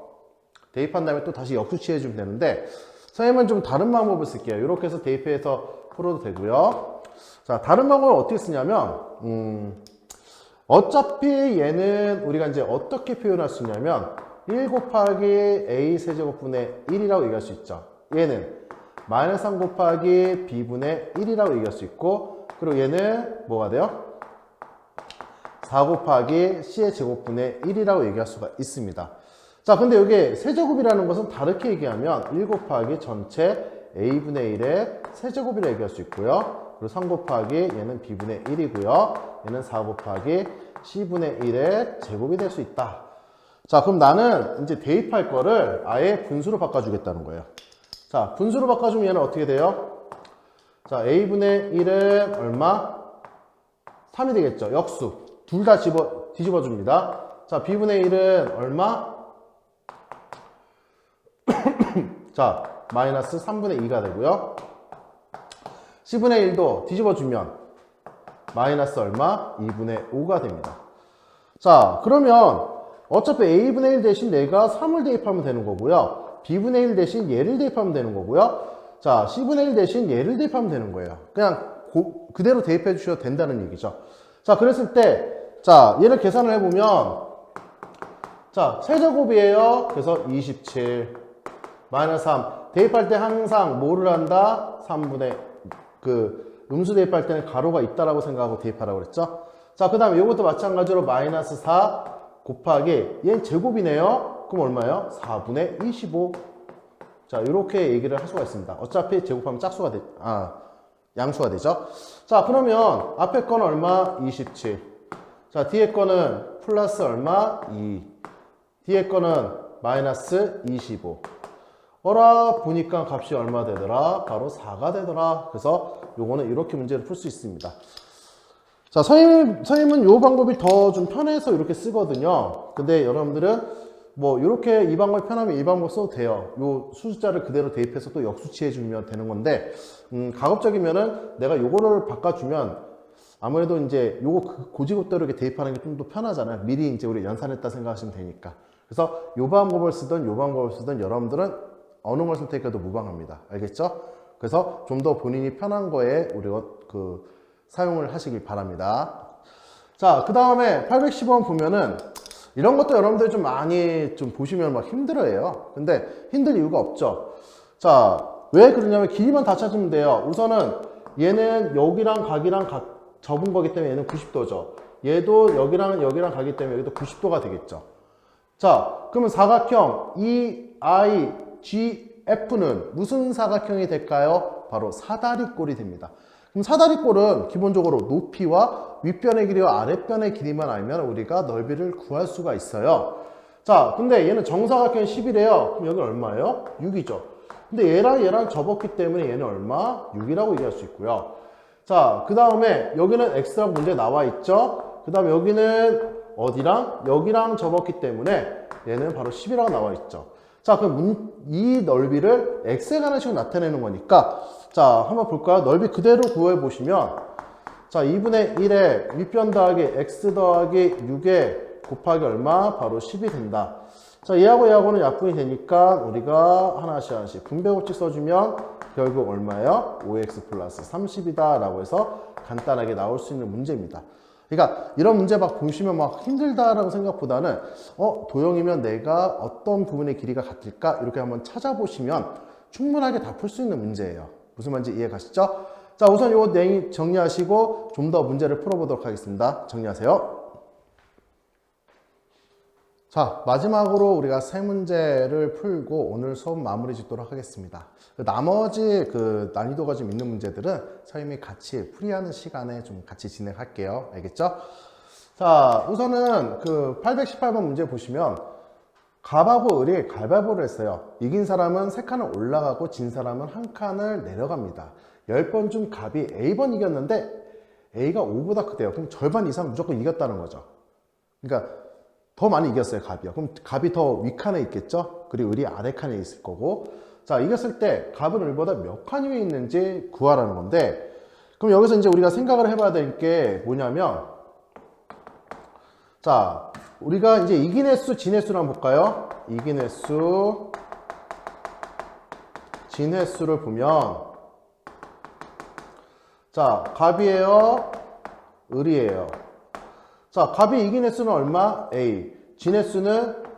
대입한 다음에 또 다시 역수치해 주면 되는데 선생님은 좀 다른 방법을 쓸게요. 이렇게 해서 대입해서 풀어도 되고요. 자, 다른 방법은 어떻게 쓰냐면 어차피 얘는 우리가 이제 어떻게 표현할 수 있냐면 1 곱하기 a 세제곱분의 1이라고 얘기할 수 있죠. 얘는 마이너스 3 곱하기 b분의 1이라고 얘기할 수 있고, 그리고 얘는 뭐가 돼요? 4 곱하기 c의 제곱분의 1이라고 얘기할 수가 있습니다. 자, 근데 여기 세제곱이라는 것은 다르게 얘기하면 1 곱하기 전체 a분의 1의 세제곱이라고 얘기할 수 있고요. 그리고 3 곱하기 얘는 b분의 1이고요. 얘는 4 곱하기 c분의 1의 제곱이 될 수 있다. 자, 그럼 나는 이제 대입할 거를 아예 분수로 바꿔주겠다는 거예요. 자, 분수로 바꿔주면 얘는 어떻게 돼요? 자, a분의 1은 얼마? 3이 되겠죠. 역수. 둘 다 뒤집어 줍니다. 자, b분의 1은 얼마? 자, 마이너스 3분의 2가 되고요. c분의 1도 뒤집어 주면 마이너스 얼마? 2분의 5가 됩니다. 자, 그러면 어차피 a분의 1 대신 내가 3을 대입하면 되는 거고요. b분의 1 대신 얘를 대입하면 되는 거고요. 자, c분의 1 대신 얘를 대입하면 되는 거예요. 그냥 그대로 대입해 주셔도 된다는 얘기죠. 자, 그랬을 때, 자, 얘를 계산을 해보면, 자, 세제곱이에요. 그래서 27 마이너스 3. 대입할 때 항상 뭐를 한다? 3분의 음수 대입할 때는 가로가 있다라고 생각하고 대입하라고 그랬죠. 자, 그 다음에 이것도 마찬가지로 마이너스 4 곱하기 얘는 제곱이네요. 그럼 얼마예요? 4분의 25. 자, 이렇게 얘기를 할 수가 있습니다. 어차피 제곱하면 양수가 되죠. 자, 그러면 앞에 거는 얼마? 27. 자, 뒤에 거는 플러스 얼마? 2. 뒤에 거는 마이너스 25. 어라 보니까 값이 얼마 되더라? 바로 4가 되더라. 그래서 요거는 이렇게 문제를 풀 수 있습니다. 자, 선생님은 요 방법이 더 좀 편해서 이렇게 쓰거든요. 근데 여러분들은 뭐 이렇게 이 방법이 편하면 이 방법 써도 돼요. 요 수숫자를 그대로 대입해서 또 역수치해 주면 되는 건데, 가급적이면은 내가 요거를 바꿔주면 아무래도 이제 요거 고지급대로 이렇게 대입하는 게 좀 더 편하잖아요. 미리 이제 우리 연산했다 생각하시면 되니까. 그래서 요 방법을 쓰든 요 방법을 쓰든 여러분들은 어느 걸 선택해도 무방합니다. 알겠죠? 그래서 좀 더 본인이 편한 거에 우리가 사용을 하시길 바랍니다. 자, 그 다음에 810번 보면은 이런 것도 여러분들이 좀 많이 좀 보시면 막 힘들어해요. 근데 힘들 이유가 없죠. 자, 왜 그러냐면 길이만 다 찾으면 돼요. 우선은 얘는 여기랑 각이랑 접은 거기 때문에 얘는 90도죠. 얘도 여기랑 가기 때문에 여기도 90도가 되겠죠. 자, 그러면 사각형 EIGF는 무슨 사각형이 될까요? 바로 사다리꼴이 됩니다. 그럼 사다리꼴은 기본적으로 높이와 윗변의 길이와 아랫변의 길이만 알면 우리가 넓이를 구할 수가 있어요. 자, 근데 얘는 정사각형이 10이래요. 그럼 여기 얼마예요? 6이죠. 근데 얘랑 접었기 때문에 얘는 얼마? 6이라고 얘기할 수 있고요. 자, 그 다음에 여기는 x라고 문제 나와 있죠. 그 다음에 여기는 어디랑? 여기랑 접었기 때문에 얘는 바로 10이라고 나와 있죠. 자, 그럼 이 넓이를 x에 관한 식으로 나타내는 거니까, 자, 한번 볼까요? 넓이 그대로 구해 보시면, 자, 2분의 1에 윗변 더하기 x 더하기 6에 곱하기 얼마? 바로 10이 된다. 자, 얘하고 얘하고는 약분이 되니까 우리가 하나씩 분배법칙 써주면 결국 얼마예요? 5x 플러스 30이다 라고 해서 간단하게 나올 수 있는 문제입니다. 그러니까 이런 문제 막 보시면 막 힘들다라고 생각보다는 도형이면 내가 어떤 부분의 길이가 같을까? 이렇게 한번 찾아보시면 충분하게 다 풀 수 있는 문제예요. 무슨 말인지 이해 가시죠? 자, 우선 이거 정리하시고 좀 더 문제를 풀어보도록 하겠습니다. 정리하세요. 자, 마지막으로 우리가 세 문제를 풀고 오늘 수업 마무리 짓도록 하겠습니다. 나머지 난이도가 좀 있는 문제들은 선생님이 같이 풀이하는 시간에 좀 같이 진행할게요. 알겠죠? 자, 우선은 818번 문제 보시면 갑하고 을이 가위바위보를 했어요. 이긴 사람은 3칸을 올라가고 진 사람은 1칸을 내려갑니다. 10번 중 갑이 A번 이겼는데 A가 5보다 크대요. 그럼 절반 이상 무조건 이겼다는 거죠. 그러니까 더 많이 이겼어요, 갑이요. 그럼 갑이 더 윗칸에 있겠죠? 그리고 을이 아래칸에 있을 거고. 자, 이겼을 때 갑은 을보다 몇 칸 위에 있는지 구하라는 건데, 그럼 여기서 이제 우리가 생각을 해봐야 될 게 뭐냐면, 자, 우리가 이제 이긴횟수, 진횟수를 한번 볼까요? 이긴횟수, 진횟수를 보면, 자, 갑이에요, 을이에요. 자, 갑이 이긴횟수는 얼마? A. 진횟수는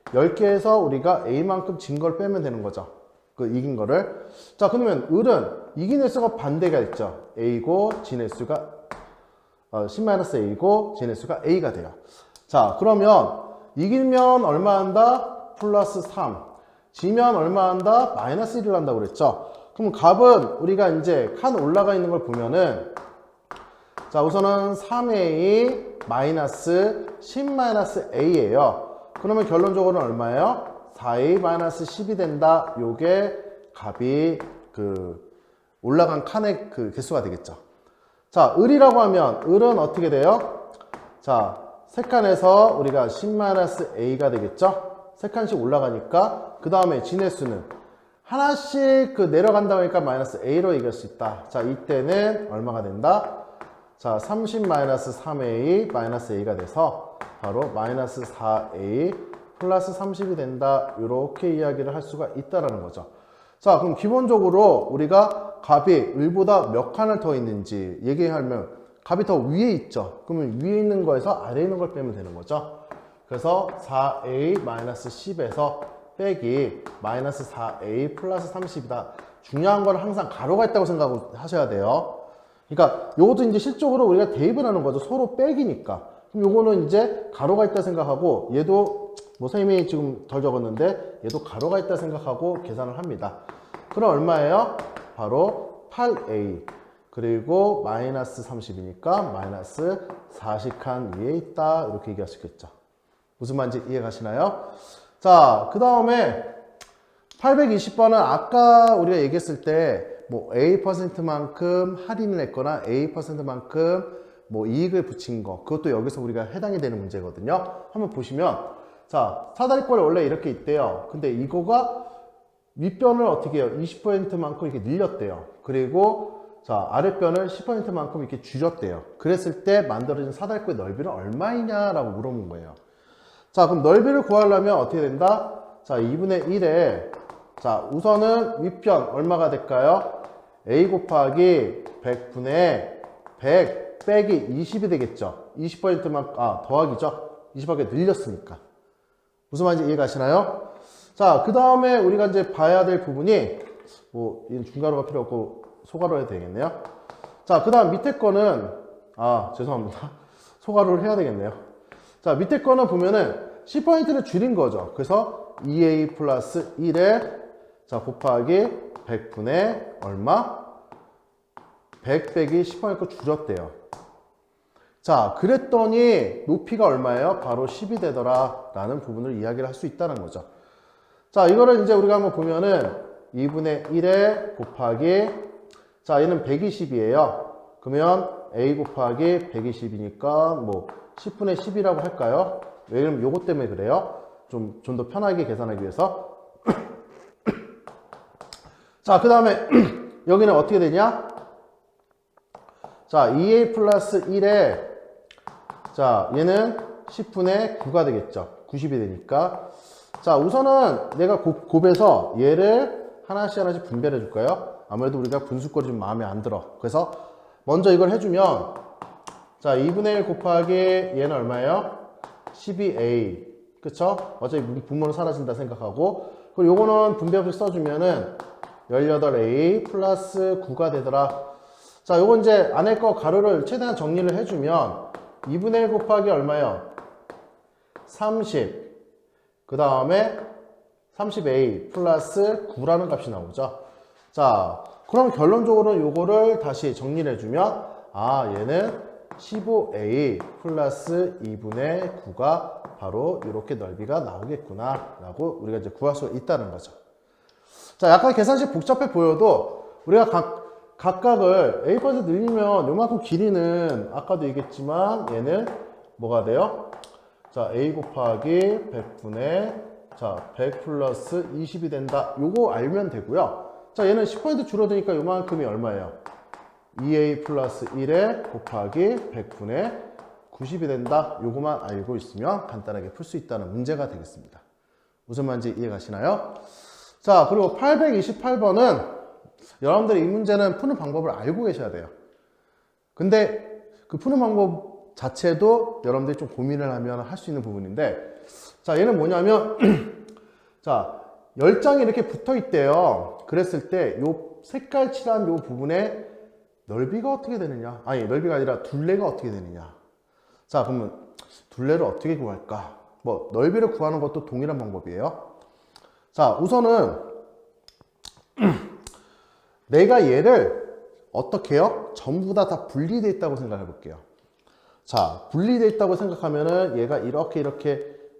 10개에서 우리가 A만큼 진 걸 빼면 되는 거죠. 그 이긴 거를. 자, 그러면 을은 이긴 횟수가 반대가 있죠. A고 진횟수가 10-A고 진횟수가 A가 돼요. 자, 그러면 이기면 얼마 한다? 플러스 3. 지면 얼마 한다? 마이너스 1을 한다고 그랬죠. 그럼 값은 우리가 이제 칸 올라가 있는 걸 보면은, 자, 우선은 3A 마이너스 10-A예요. 그러면 결론적으로는 얼마예요? 4A-10이 된다. 요게 값이 올라간 칸의 개수가 되겠죠. 자, 을이라고 하면 을은 어떻게 돼요? 자, 세 칸에서 우리가 10-A가 되겠죠. 세 칸씩 올라가니까 그 다음에 진횟수는 하나씩 내려간다 보니까 마이너스 A로 이길 수 있다. 자, 이때는 얼마가 된다? 자, 30-3A 마이너스 A가 돼서 바로 마이너스 4A 플러스 30이 된다. 이렇게 이야기를 할 수가 있다라는 거죠. 자, 그럼 기본적으로 우리가 값이 을보다 몇 칸을 더 있는지 얘기하면 값이 더 위에 있죠. 그러면 위에 있는 거에서 아래에 있는 걸 빼면 되는 거죠. 그래서 4A-10에서 빼기 마이너스 4A 플러스 30이다. 중요한 건 항상 가로가 있다고 생각하셔야 돼요. 그러니까 요것도 이제 실적으로 우리가 대입을 하는 거죠. 서로 빼기니까. 그럼 요거는 이제 가로가 있다 생각하고, 얘도 뭐 선생님이 지금 덜 적었는데 얘도 가로가 있다 생각하고 계산을 합니다. 그럼 얼마예요? 바로 8A 그리고 마이너스 30이니까 마이너스 40칸 위에 있다. 이렇게 얘기할 수 있겠죠. 무슨 말인지 이해 가시나요? 자, 그 다음에 820번은 아까 우리가 얘기했을 때 뭐 A%만큼 할인을 했거나 A%만큼 뭐 이익을 붙인 거, 그것도 여기서 우리가 해당이 되는 문제거든요. 한번 보시면, 자, 사다리꼴이 원래 이렇게 있대요. 근데 이거가 윗변을 어떻게 해요? 20%만큼 이렇게 늘렸대요. 그리고 자, 아랫변을 10%만큼 이렇게 줄였대요. 그랬을 때 만들어진 사다리꼴의 넓이는 얼마이냐라고 물어본 거예요. 자, 그럼 넓이를 구하려면 어떻게 된다? 자, 2분의 1에, 자, 우선은 윗변 얼마가 될까요? A 곱하기 100분의 100 빼기 20이 되겠죠. 20%만, 더하기죠. 20하게 늘렸으니까. 무슨 말인지 이해 가시나요? 자, 그 다음에 우리가 이제 봐야 될 부분이, 뭐, 이건 중괄호가 필요 없고 소괄호 해도 되겠네요. 자, 그 다음 밑에 거는, 죄송합니다. 소괄호를 해야 되겠네요. 자, 밑에 거는 보면은 10%를 줄인 거죠. 그래서 2A 플러스 1에, 자, 곱하기 100분의 얼마? 100 빼기 10% 줄였대요. 자, 그랬더니 높이가 얼마예요? 바로 10이 되더라 라는 부분을 이야기를 할 수 있다는 거죠. 자, 이거를 이제 우리가 한번 보면은 2분의 1에 곱하기, 자, 얘는 120이에요. 그러면 A 곱하기 120이니까 뭐 10분의 10이라고 할까요? 왜냐면 요것 때문에 그래요. 좀 더 편하게 계산하기 위해서. 자, 그 다음에 여기는 어떻게 되냐? 자, 2A 플러스 1에, 자, 얘는 10분의 9가 되겠죠. 90이 되니까. 자, 우선은 내가 곱해서 얘를 하나씩 분별해 줄까요? 아무래도 우리가 분수꼴이 좀 마음에 안 들어. 그래서 먼저 이걸 해주면, 자, 2분의 1 곱하기 얘는 얼마예요? 12A. 그쵸? 어차피 분모는 사라진다 생각하고. 그리고 요거는 분배 없이 써주면은 18A 플러스 9가 되더라. 자, 요거 이제 안에 거 가로를 최대한 정리를 해주면 2분의 1 곱하기 얼마요? 30. 그 다음에 30A 플러스 9라는 값이 나오죠. 자, 그럼 결론적으로 요거를 다시 정리를 해주면, 얘는 15A 플러스 2분의 9가 바로 이렇게 넓이가 나오겠구나 라고 우리가 이제 구할 수가 있다는 거죠. 자, 약간 계산식 복잡해 보여도 우리가 각각을 A% 늘리면 요만큼 길이는 아까도 얘기했지만 얘는 뭐가 돼요? 자, A 곱하기 100분의, 자, 100 플러스 20이 된다. 요거 알면 되고요. 자, 얘는 10% 줄어드니까 요만큼이 얼마예요? 2a 플러스 1에 곱하기 100분의 90이 된다. 요거만 알고 있으면 간단하게 풀 수 있다는 문제가 되겠습니다. 무슨 말인지 이해가시나요? 자, 그리고 828번은 여러분들이 이 문제는 푸는 방법을 알고 계셔야 돼요. 근데 그 푸는 방법 자체도 여러분들이 좀 고민을 하면 할 수 있는 부분인데, 자, 얘는 뭐냐면 자, 10장이 이렇게 붙어 있대요. 그랬을 때 요 색깔 칠한 요 부분의 넓이가 어떻게 되느냐? 아니, 넓이가 아니라 둘레가 어떻게 되느냐? 자, 그러면 둘레를 어떻게 구할까? 뭐 넓이를 구하는 것도 동일한 방법이에요. 자, 우선은 내가 얘를 어떻게 해요? 전부 다 분리되어 있다고 생각해 볼게요. 자, 분리되어 있다고 생각하면은 얘가 이렇게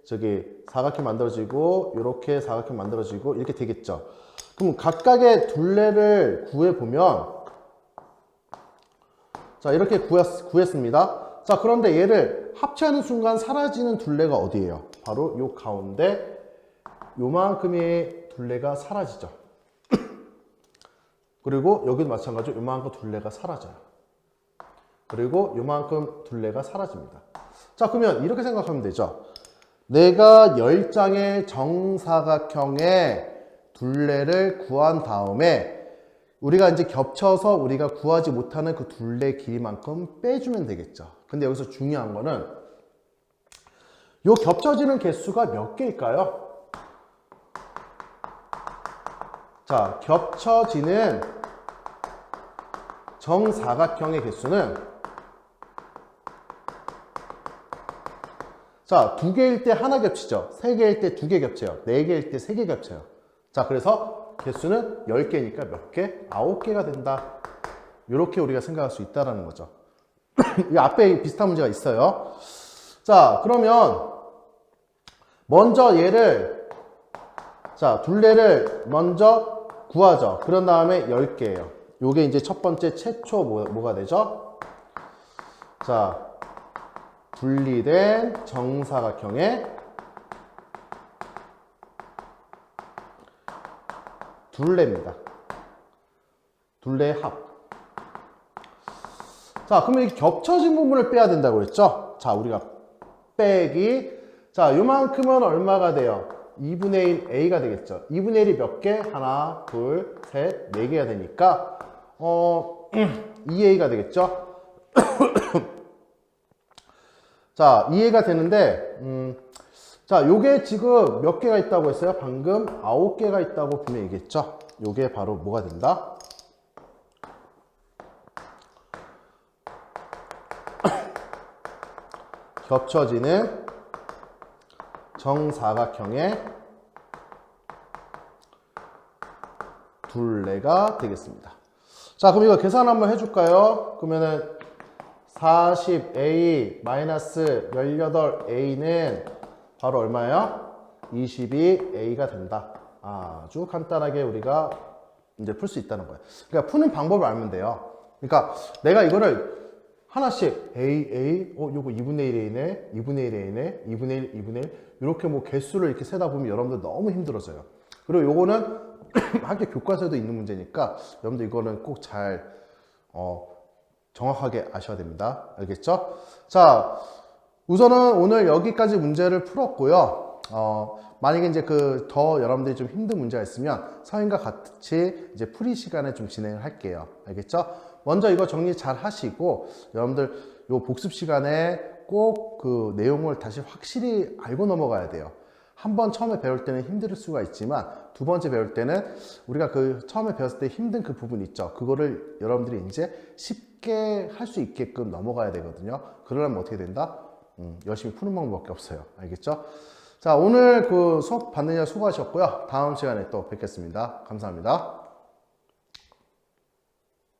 저기 사각형 만들어지고 이렇게 사각형 만들어지고 이렇게 되겠죠. 그럼 각각의 둘레를 구해 보면, 자, 이렇게 구했습니다. 자, 그런데 얘를 합체하는 순간 사라지는 둘레가 어디예요? 바로 요 가운데 요만큼의 둘레가 사라지죠. 그리고 여기도 마찬가지로 요만큼 둘레가 사라져요. 그리고 요만큼 둘레가 사라집니다. 자, 그러면 이렇게 생각하면 되죠. 내가 10장의 정사각형의 둘레를 구한 다음에 우리가 이제 겹쳐서 우리가 구하지 못하는 그 둘레 길이만큼 빼주면 되겠죠. 근데 여기서 중요한 거는 요 겹쳐지는 개수가 몇 개일까요? 자, 겹쳐지는 정사각형의 개수는, 자, 2개일 때 하나 겹치죠. 3개일 때 2개 겹쳐요. 4개일 때 3개 겹쳐요. 자, 그래서 개수는 10개니까 몇 개? 9개가 된다. 이렇게 우리가 생각할 수 있다는 거죠. 이 앞에 비슷한 문제가 있어요. 자, 그러면 먼저 얘를, 자, 둘레를 먼저 구하죠. 그런 다음에 10개예요. 요게 이제 첫 번째 최초 뭐가 되죠? 자, 분리된 정사각형의 둘레입니다. 둘레의 합. 자, 그러면 이렇게 겹쳐진 부분을 빼야 된다고 그랬죠? 자, 우리가 빼기. 자, 요만큼은 얼마가 돼요? 2분의 1 A가 되겠죠. 2분의 1이 몇 개? 하나, 둘, 셋, 4개가 되니까 2A가 되겠죠. 자, 이해가 되는데, 자, 요게 지금 몇 개가 있다고 했어요? 방금 9개가 있다고 보면 얘기했죠. 요게 바로 뭐가 된다? 겹쳐지는 정사각형의 둘레가 되겠습니다. 자, 그럼 이거 계산 한번 해줄까요? 그러면은 40A 마이너스 18A는 바로 얼마예요? 22A가 된다. 아주 간단하게 우리가 이제 풀 수 있다는 거예요. 그러니까 푸는 방법을 알면 돼요. 그러니까 내가 이거를 하나씩 요거 2분의 1A네, 2분의 1A네, 2분의 1, 2분의 1 이렇게 뭐 개수를 이렇게 세다 보면 여러분들 너무 힘들어져요. 그리고 요거는 학교 교과서에도 있는 문제니까 여러분들 이거는 꼭 잘 정확하게 아셔야 됩니다. 알겠죠? 자, 우선은 오늘 여기까지 문제를 풀었고요. 만약에 이제 더 여러분들이 좀 힘든 문제가 있으면 선생님과 같이 이제 풀이 시간에 좀 진행을 할게요. 알겠죠? 먼저 이거 정리 잘 하시고 여러분들 요 복습 시간에 꼭 그 내용을 다시 확실히 알고 넘어가야 돼요. 한 번 처음에 배울 때는 힘들 수가 있지만 두 번째 배울 때는 우리가 처음에 배웠을 때 힘든 그 부분 있죠. 그거를 여러분들이 이제 쉽게 할 수 있게끔 넘어가야 되거든요. 그러려면 어떻게 된다? 열심히 푸는 방법밖에 없어요. 알겠죠? 자, 오늘 수업 받느냐 수고하셨고요. 다음 시간에 또 뵙겠습니다. 감사합니다.